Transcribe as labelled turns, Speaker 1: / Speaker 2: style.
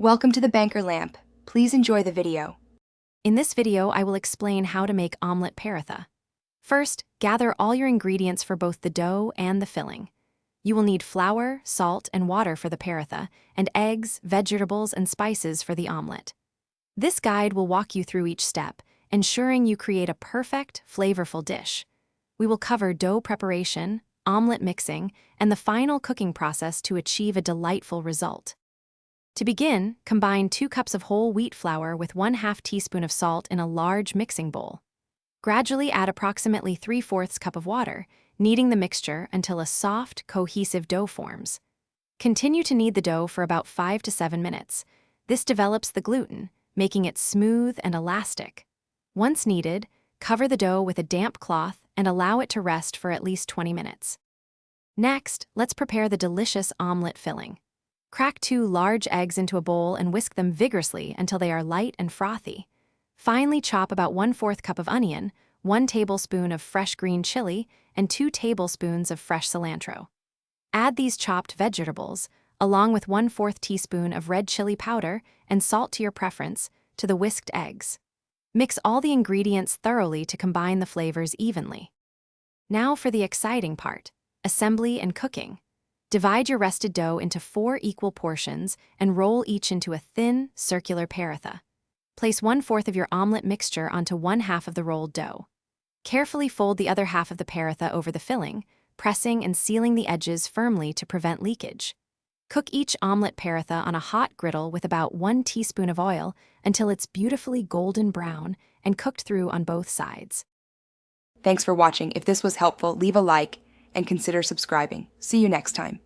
Speaker 1: Welcome to the Banker Lamp. Please enjoy the video.
Speaker 2: In this video, I will explain how to make omelette paratha. First, gather all your ingredients for both the dough and the filling. You will need flour, salt, and water for the paratha, and eggs, vegetables, and spices for the omelette. This guide will walk you through each step, ensuring you create a perfect, flavorful dish. We will cover dough preparation, omelette mixing, and the final cooking process to achieve a delightful result. To begin, combine 2 cups of whole wheat flour with 1/2 teaspoon of salt in a large mixing bowl. Gradually add approximately 3/4 cup of water, kneading the mixture until a soft, cohesive dough forms. Continue to knead the dough for about 5 to 7 minutes. This develops the gluten, making it smooth and elastic. Once kneaded, cover the dough with a damp cloth and allow it to rest for at least 20 minutes. Next, let's prepare the delicious omelette filling. Crack 2 large eggs into a bowl and whisk them vigorously until they are light and frothy. Finally, chop about 1/4 cup of onion, 1 tablespoon of fresh green chili, and 2 tablespoons of fresh cilantro. Add these chopped vegetables, along with 1/4 teaspoon of red chili powder and salt to your preference, to the whisked eggs. Mix all the ingredients thoroughly to combine the flavors evenly. Now for the exciting part, assembly and cooking. Divide your rested dough into 4 equal portions and roll each into a thin, circular paratha. Place 1/4 of your omelette mixture onto 1/2 of the rolled dough. Carefully fold the other half of the paratha over the filling, pressing and sealing the edges firmly to prevent leakage. Cook each omelette paratha on a hot griddle with about 1 teaspoon of oil until it's beautifully golden brown and cooked through on both sides.
Speaker 1: Thanks for watching. If this was helpful, leave a like and consider subscribing. See you next time.